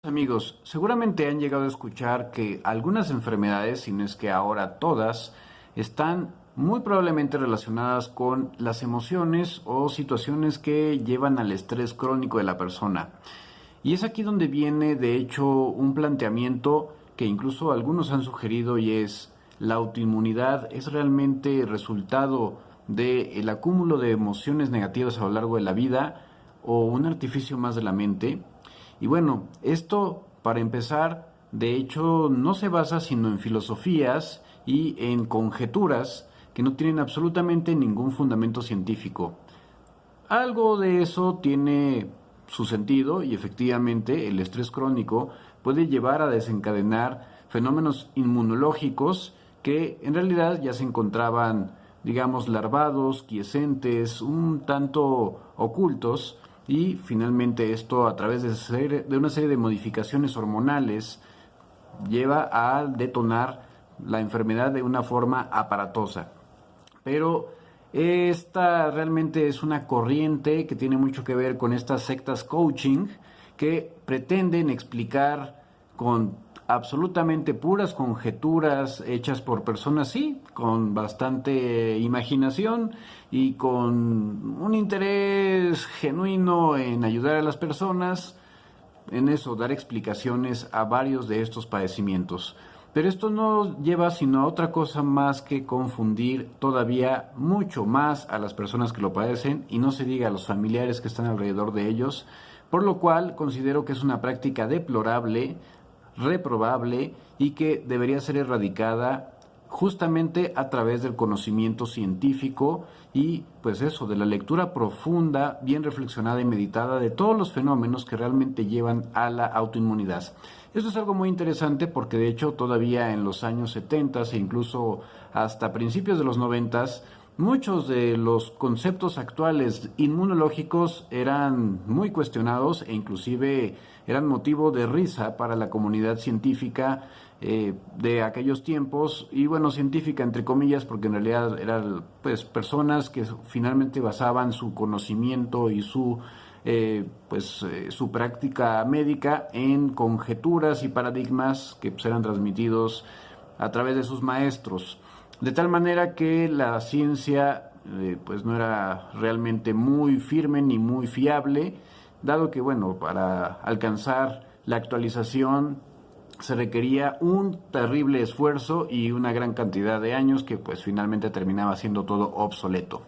Amigos, seguramente han llegado a escuchar que algunas enfermedades, si no es que ahora todas, están muy probablemente relacionadas con las emociones o situaciones que llevan al estrés crónico de la persona. Y es aquí donde viene, de hecho, un planteamiento que incluso algunos han sugerido y es: ¿la autoinmunidad es realmente resultado del acúmulo de emociones negativas a lo largo de la vida o un artificio más de la mente? Y bueno, esto para empezar, de hecho, no se basa sino en filosofías y en conjeturas que no tienen absolutamente ningún fundamento científico. Algo de eso tiene su sentido y efectivamente el estrés crónico puede llevar a desencadenar fenómenos inmunológicos que en realidad ya se encontraban, digamos, larvados, quiescentes, un tanto ocultos, y finalmente esto, a través de una serie de modificaciones hormonales, lleva a detonar la enfermedad de una forma aparatosa. Pero esta realmente es una corriente que tiene mucho que ver con estas sectas coaching que pretenden explicar con absolutamente puras conjeturas hechas por personas, sí, con bastante imaginación y con un interés genuino en ayudar a las personas, en eso, dar explicaciones a varios de estos padecimientos. Pero esto no lleva sino a otra cosa más que confundir todavía mucho más a las personas que lo padecen, y no se diga a los familiares que están alrededor de ellos, por lo cual considero que es una práctica deplorable, reprobable y que debería ser erradicada justamente a través del conocimiento científico y pues eso, de la lectura profunda, bien reflexionada y meditada de todos los fenómenos que realmente llevan a la autoinmunidad. Esto es algo muy interesante porque de hecho todavía en los años 70 e incluso hasta principios de los 90, muchos de los conceptos actuales inmunológicos eran muy cuestionados e inclusive eran motivo de risa para la comunidad científica de aquellos tiempos. Y bueno, científica entre comillas, porque en realidad eran pues personas que finalmente basaban su conocimiento y su práctica médica en conjeturas y paradigmas que pues eran transmitidos a través de sus maestros, de tal manera que la ciencia pues no era realmente muy firme ni muy fiable, dado que bueno, para alcanzar la actualización se requería un terrible esfuerzo y una gran cantidad de años que pues finalmente terminaba siendo todo obsoleto.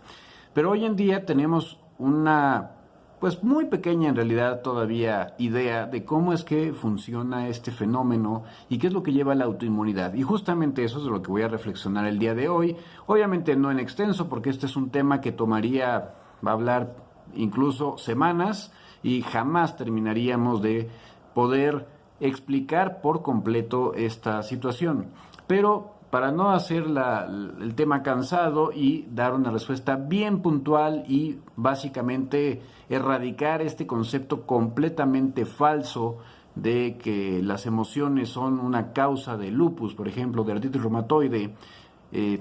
Pero hoy en día tenemos una pues muy pequeña en realidad todavía idea de cómo es que funciona este fenómeno y qué es lo que lleva a la autoinmunidad. Y justamente eso es de lo que voy a reflexionar el día de hoy. Obviamente no en extenso, porque este es un tema que va a hablar incluso semanas y jamás terminaríamos de poder explicar por completo esta situación. Pero para no hacer el tema cansado y dar una respuesta bien puntual y básicamente erradicar este concepto completamente falso de que las emociones son una causa de lupus, por ejemplo, de artritis reumatoide,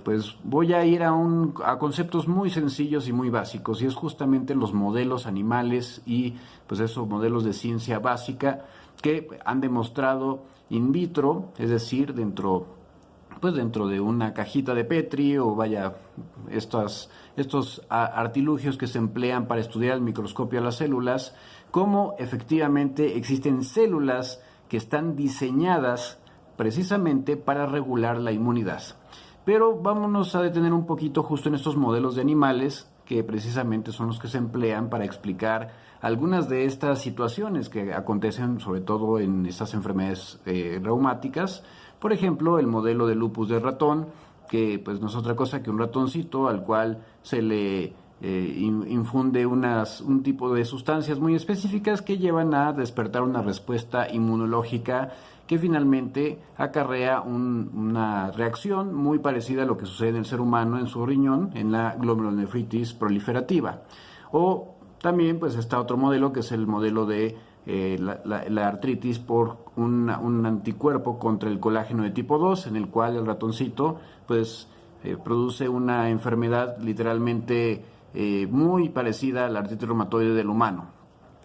pues voy a ir a conceptos muy sencillos y muy básicos, y es justamente los modelos animales y pues esos modelos de ciencia básica que han demostrado in vitro, es decir, dentro de una cajita de Petri, o vaya, estos artilugios que se emplean para estudiar al microscopio a las células, cómo efectivamente existen células que están diseñadas precisamente para regular la inmunidad. Pero vámonos a detener un poquito justo en estos modelos de animales, que precisamente son los que se emplean para explicar algunas de estas situaciones que acontecen sobre todo en estas enfermedades reumáticas. Por ejemplo, el modelo de lupus de ratón, que pues no es otra cosa que un ratoncito al cual se le infunde un tipo de sustancias muy específicas que llevan a despertar una respuesta inmunológica que finalmente acarrea una reacción muy parecida a lo que sucede en el ser humano en su riñón, en la glomerulonefritis proliferativa. O también pues está otro modelo, que es el modelo de la artritis por un anticuerpo contra el colágeno de tipo 2, en el cual el ratoncito pues produce una enfermedad literalmente muy parecida a la artritis reumatoide del humano.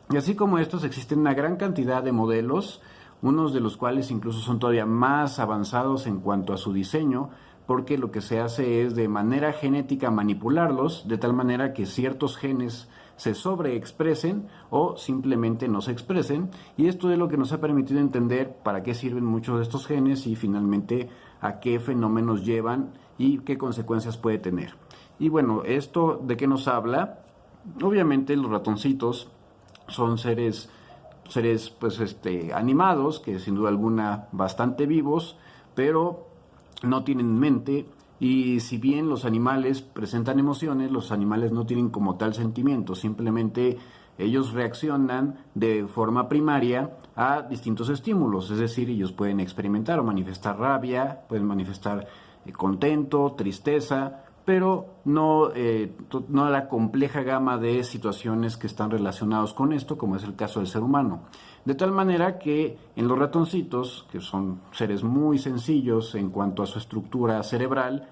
Y así como estos, existen una gran cantidad de modelos, unos de los cuales incluso son todavía más avanzados en cuanto a su diseño, porque lo que se hace es de manera genética manipularlos de tal manera que ciertos genes se sobreexpresen o simplemente no se expresen, y esto es lo que nos ha permitido entender para qué sirven muchos de estos genes y finalmente a qué fenómenos llevan y qué consecuencias puede tener. Y bueno, ¿esto de qué nos habla? Obviamente los ratoncitos son seres pues animados, que sin duda alguna bastante vivos, pero no tienen mente, y si bien los animales presentan emociones, los animales no tienen como tal sentimientos, simplemente ellos reaccionan de forma primaria a distintos estímulos, es decir, ellos pueden experimentar o manifestar rabia, pueden manifestar contento, tristeza, pero no la compleja gama de situaciones que están relacionados con esto, como es el caso del ser humano. De tal manera que en los ratoncitos, que son seres muy sencillos en cuanto a su estructura cerebral,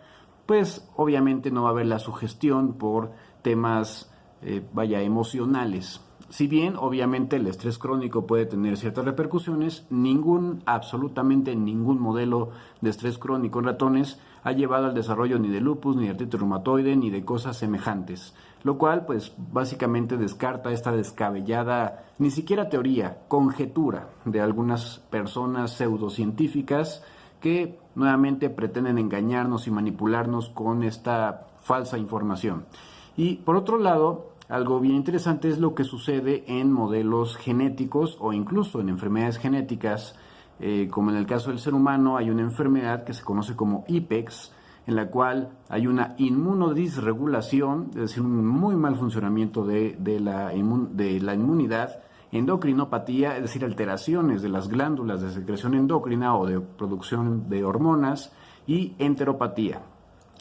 pues obviamente no va a haber la sugestión por temas, emocionales. Si bien obviamente el estrés crónico puede tener ciertas repercusiones, absolutamente ningún modelo de estrés crónico en ratones ha llevado al desarrollo ni de lupus, ni de artritis reumatoide, ni de cosas semejantes. Lo cual, pues, básicamente descarta esta descabellada, ni siquiera teoría, conjetura de algunas personas pseudocientíficas que nuevamente pretenden engañarnos y manipularnos con esta falsa información. Y por otro lado, algo bien interesante es lo que sucede en modelos genéticos o incluso en enfermedades genéticas, como en el caso del ser humano. Hay una enfermedad que se conoce como IPEX, en la cual hay una inmunodisregulación, es decir, un muy mal funcionamiento de la inmunidad, endocrinopatía, es decir, alteraciones de las glándulas de secreción endocrina o de producción de hormonas, y enteropatía,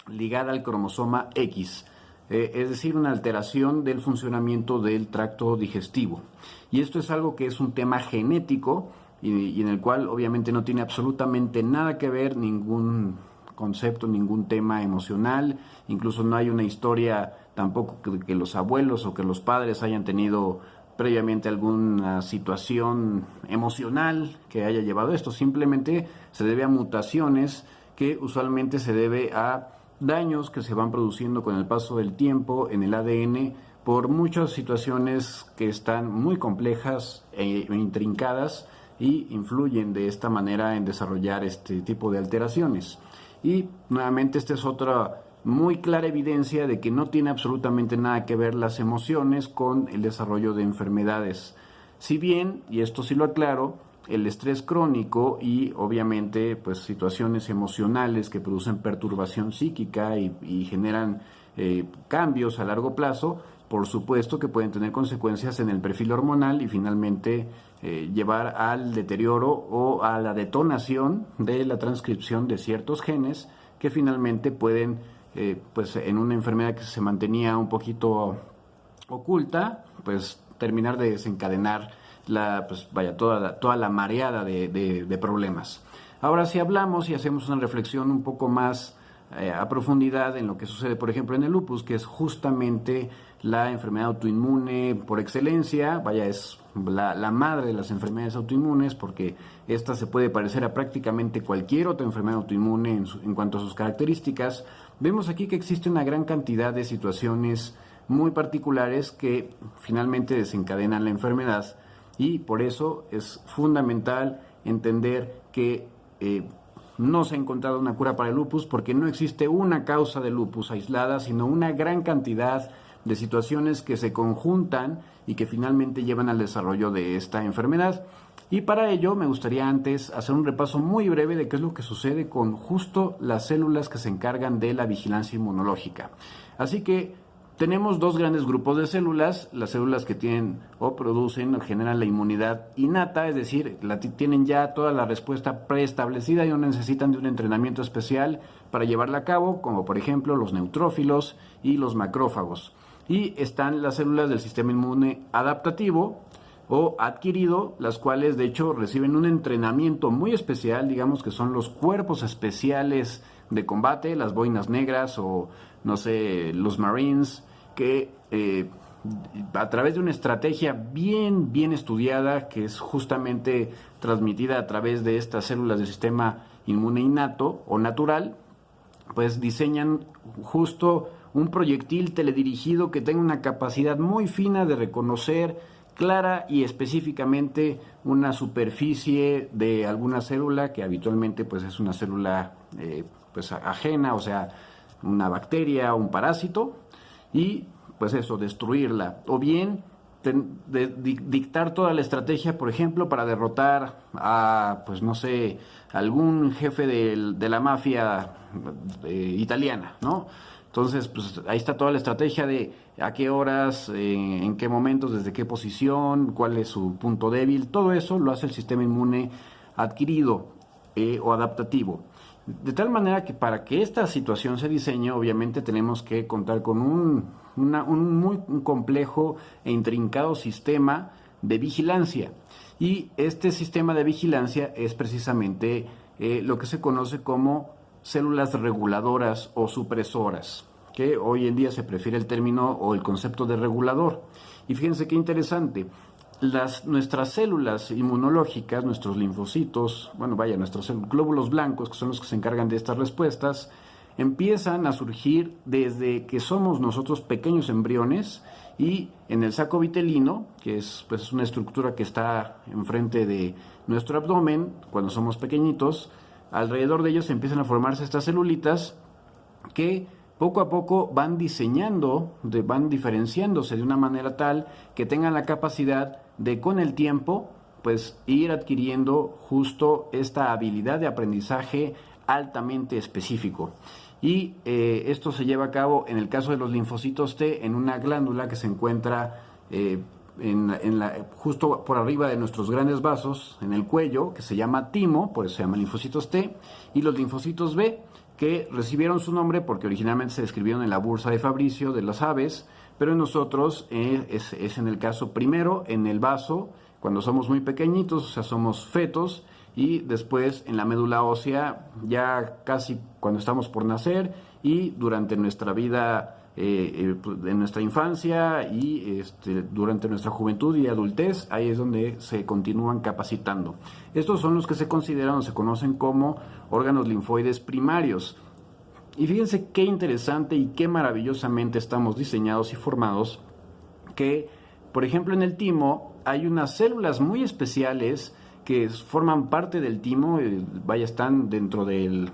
ligada al cromosoma X. Es decir, una alteración del funcionamiento del tracto digestivo. Y esto es algo que es un tema genético y en el cual obviamente no tiene absolutamente nada que ver ningún concepto, ningún tema emocional. Incluso no hay una historia tampoco que los abuelos o que los padres hayan tenido previamente alguna situación emocional que haya llevado a esto. Simplemente se debe a mutaciones que usualmente se debe a daños que se van produciendo con el paso del tiempo en el ADN por muchas situaciones que están muy complejas e intrincadas y influyen de esta manera en desarrollar este tipo de alteraciones. Y nuevamente esta es otra muy clara evidencia de que no tiene absolutamente nada que ver las emociones con el desarrollo de enfermedades. Si bien, y esto sí lo aclaro, el estrés crónico y obviamente pues situaciones emocionales que producen perturbación psíquica y generan cambios a largo plazo, por supuesto que pueden tener consecuencias en el perfil hormonal y finalmente llevar al deterioro o a la detonación de la transcripción de ciertos genes que finalmente pueden, pues en una enfermedad que se mantenía un poquito oculta, pues terminar de desencadenar toda la mareada de problemas. Ahora, si hablamos y hacemos una reflexión un poco más a profundidad en lo que sucede, por ejemplo, en el lupus, que es justamente la enfermedad autoinmune por excelencia, es la madre de las enfermedades autoinmunes, porque esta se puede parecer a prácticamente cualquier otra enfermedad autoinmune en cuanto a sus características. Vemos aquí que existe una gran cantidad de situaciones muy particulares que finalmente desencadenan la enfermedad. Y por eso es fundamental entender que no se ha encontrado una cura para el lupus, porque no existe una causa de lupus aislada, sino una gran cantidad de situaciones que se conjuntan y que finalmente llevan al desarrollo de esta enfermedad. Y para ello me gustaría antes hacer un repaso muy breve de qué es lo que sucede con justo las células que se encargan de la vigilancia inmunológica. Así que tenemos dos grandes grupos de células: las células que tienen o producen o generan la inmunidad innata, es decir, tienen ya toda la respuesta preestablecida y no necesitan de un entrenamiento especial para llevarla a cabo, como por ejemplo los neutrófilos y los macrófagos. Y están las células del sistema inmune adaptativo o adquirido, las cuales de hecho reciben un entrenamiento muy especial, digamos que son los cuerpos especiales de combate, las boinas negras o no sé, los Marines, que a través de una estrategia bien estudiada, que es justamente transmitida a través de estas células del sistema inmune innato o natural, pues diseñan justo un proyectil teledirigido que tenga una capacidad muy fina de reconocer clara y específicamente una superficie de alguna célula, que habitualmente pues es una célula pues ajena, o sea, una bacteria o un parásito, y pues eso, destruirla. O bien dictar toda la estrategia, por ejemplo, para derrotar a, pues no sé, algún jefe de la mafia italiana, ¿no? Entonces, pues ahí está toda la estrategia de a qué horas, en qué momentos, desde qué posición, cuál es su punto débil. Todo eso lo hace el sistema inmune adquirido o adaptativo. De tal manera que para que esta situación se diseñe, obviamente tenemos que contar con un muy complejo e intrincado sistema de vigilancia. Y este sistema de vigilancia es precisamente lo que se conoce como células reguladoras o supresoras, que hoy en día se prefiere el término o el concepto de regulador. Y fíjense qué interesante, nuestras células inmunológicas, nuestros linfocitos, nuestros glóbulos blancos, que son los que se encargan de estas respuestas, empiezan a surgir desde que somos nosotros pequeños embriones, y en el saco vitelino, que es pues una estructura que está enfrente de nuestro abdomen cuando somos pequeñitos, alrededor de ellos empiezan a formarse estas celulitas que poco a poco van van diferenciándose de una manera tal que tengan la capacidad de, con el tiempo, pues ir adquiriendo justo esta habilidad de aprendizaje altamente específico. Y esto se lleva a cabo, en el caso de los linfocitos T, en una glándula que se encuentra justo por arriba de nuestros grandes vasos, en el cuello, que se llama timo, por eso se llama linfocitos T, y los linfocitos B, que recibieron su nombre porque originalmente se describieron en la bursa de Fabricio de las aves, pero en nosotros es en el caso primero en el vaso, cuando somos muy pequeñitos, o sea, somos fetos, y después en la médula ósea, ya casi cuando estamos por nacer, y durante nuestra vida, en nuestra infancia y durante nuestra juventud y adultez, ahí es donde se continúan capacitando. Estos son los que se consideran o se conocen como órganos linfoides primarios. Y fíjense qué interesante y qué maravillosamente estamos diseñados y formados, que, por ejemplo, en el timo hay unas células muy especiales que forman parte del timo, están dentro de el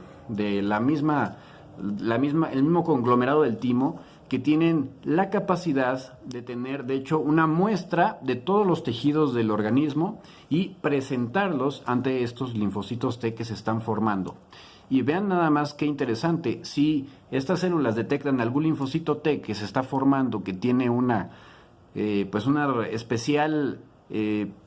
mismo conglomerado del timo, que tienen la capacidad de tener, de hecho, una muestra de todos los tejidos del organismo y presentarlos ante estos linfocitos T que se están formando. Y vean nada más qué interesante, si estas células detectan algún linfocito T que se está formando, que tiene una especial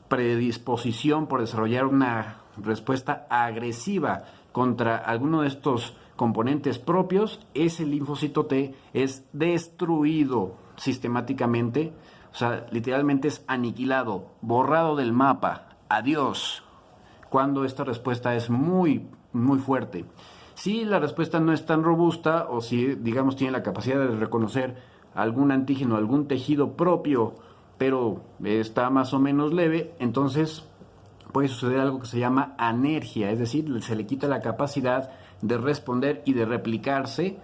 predisposición por desarrollar una respuesta agresiva contra alguno de estos componentes propios, ese linfocito T es destruido sistemáticamente, o sea, literalmente es aniquilado, borrado del mapa, adiós, cuando esta respuesta es muy fuerte. Si la respuesta no es tan robusta, o si, digamos, tiene la capacidad de reconocer algún antígeno, algún tejido propio, pero está más o menos leve, entonces puede suceder algo que se llama anergia, es decir, se le quita la capacidad de responder y de replicarse,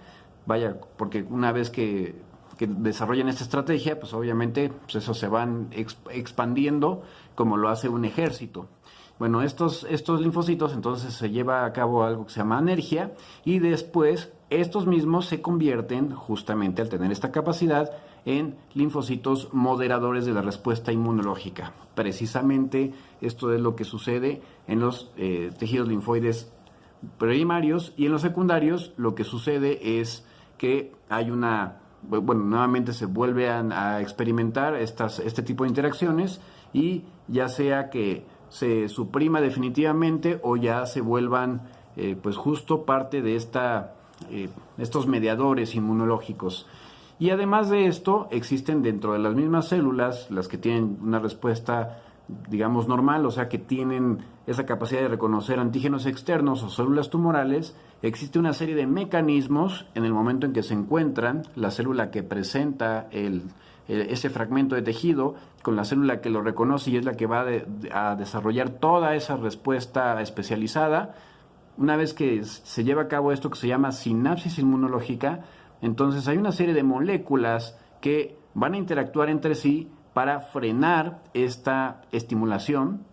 porque una vez que desarrollan esta estrategia, pues obviamente pues eso se van expandiendo como lo hace un ejército. Bueno, estos linfocitos, entonces se lleva a cabo algo que se llama anergia, y después estos mismos se convierten, justamente al tener esta capacidad, en linfocitos moderadores de la respuesta inmunológica. Precisamente esto es lo que sucede en los tejidos linfoides primarios, y en los secundarios lo que sucede es que hay nuevamente se vuelven a experimentar este tipo de interacciones, y ya sea que se suprima definitivamente o ya se vuelvan pues justo parte de estos mediadores inmunológicos. Y además de esto, existen dentro de las mismas células, las que tienen una respuesta, digamos, normal, o sea, que tienen esa capacidad de reconocer antígenos externos o células tumorales, existe una serie de mecanismos en el momento en que se encuentran la célula que presenta el ese fragmento de tejido con la célula que lo reconoce y es la que va a desarrollar toda esa respuesta especializada. Una vez que se lleva a cabo esto que se llama sinapsis inmunológica, entonces hay una serie de moléculas que van a interactuar entre sí para frenar esta estimulación,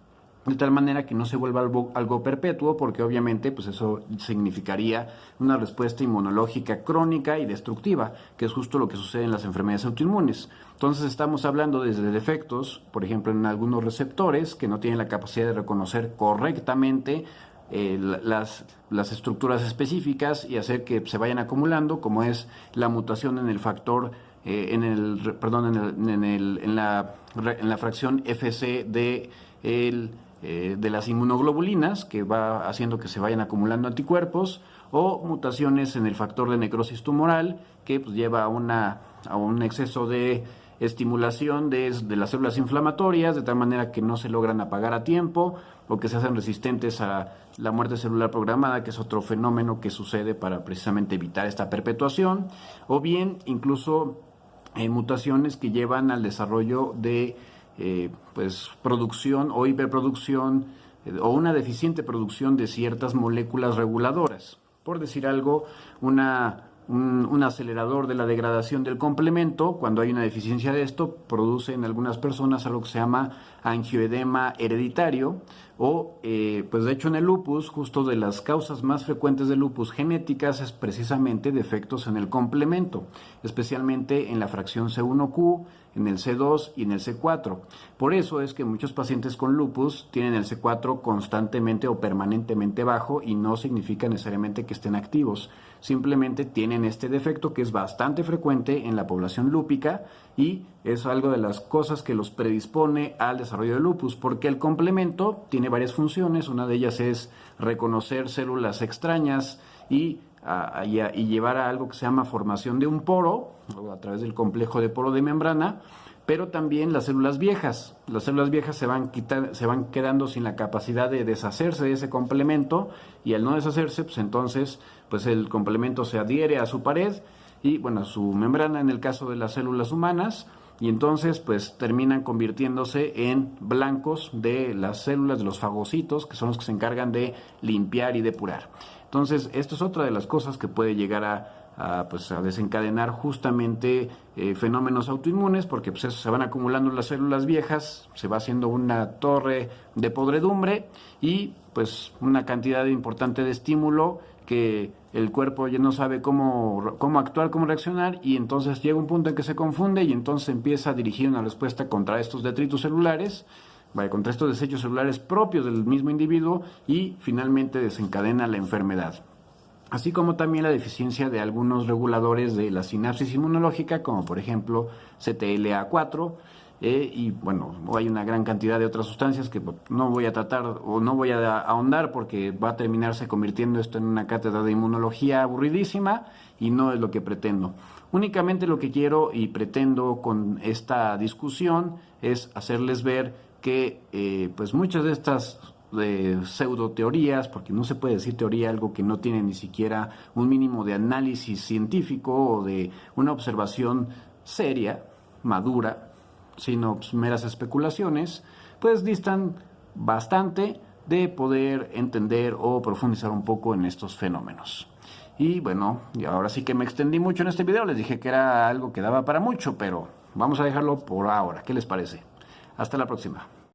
de tal manera que no se vuelva algo perpetuo, porque obviamente pues eso significaría una respuesta inmunológica crónica y destructiva, que es justo lo que sucede en las enfermedades autoinmunes. Entonces estamos hablando desde defectos, por ejemplo en algunos receptores que no tienen la capacidad de reconocer correctamente las estructuras específicas y hacer que se vayan acumulando, como es la mutación en el factor en la fracción FC de las inmunoglobulinas, que va haciendo que se vayan acumulando anticuerpos, o mutaciones en el factor de necrosis tumoral, que pues lleva a un exceso de estimulación de las células inflamatorias, de tal manera que no se logran apagar a tiempo o que se hacen resistentes a la muerte celular programada, que es otro fenómeno que sucede para precisamente evitar esta perpetuación, o bien incluso mutaciones que llevan al desarrollo de producción o hiperproducción o una deficiente producción de ciertas moléculas reguladoras. Por decir algo, un acelerador de la degradación del complemento, cuando hay una deficiencia de esto, produce en algunas personas algo que se llama angioedema hereditario, o pues de hecho en el lupus, justo de las causas más frecuentes de lupus genéticas es precisamente defectos en el complemento, especialmente en la fracción C1q, en el C2 y en el C4. Por eso es que muchos pacientes con lupus tienen el C4 constantemente o permanentemente bajo y no significa necesariamente que estén activos. Simplemente tienen este defecto que es bastante frecuente en la población lúpica y es algo de las cosas que los predispone al desarrollo de lupus, porque el complemento tiene varias funciones. Una de ellas es reconocer células extrañas y llevar a algo que se llama formación de un poro a través del complejo de poro de membrana, pero también las células viejas. Las células viejas se van quedando sin la capacidad de deshacerse de ese complemento y al no deshacerse, pues entonces pues el complemento se adhiere a su pared y bueno, a su membrana en el caso de las células humanas, y entonces pues terminan convirtiéndose en blancos de las células de los fagocitos, que son los que se encargan de limpiar y depurar. Entonces, esto es otra de las cosas que puede llegar a desencadenar justamente fenómenos autoinmunes, porque pues se van acumulando las células viejas, se va haciendo una torre de podredumbre y pues una cantidad importante de estímulo que el cuerpo ya no sabe cómo actuar, cómo reaccionar, y entonces llega un punto en que se confunde y entonces empieza a dirigir una respuesta contra estos detritus celulares, contra estos desechos celulares propios del mismo individuo, y finalmente desencadena la enfermedad. Así como también la deficiencia de algunos reguladores de la sinapsis inmunológica, como por ejemplo CTLA4, y bueno, hay una gran cantidad de otras sustancias que no voy a tratar o no voy a ahondar porque va a terminarse convirtiendo esto en una cátedra de inmunología aburridísima y no es lo que pretendo. Únicamente lo que quiero y pretendo con esta discusión es hacerles ver que pues muchas de estas pseudo teorías, porque no se puede decir teoría algo que no tiene ni siquiera un mínimo de análisis científico o de una observación seria, madura, sino pues meras especulaciones, pues distan bastante de poder entender o profundizar un poco en estos fenómenos. Y bueno, y ahora sí que me extendí mucho en este video, les dije que era algo que daba para mucho, pero vamos a dejarlo por ahora. ¿Qué les parece? Hasta la próxima.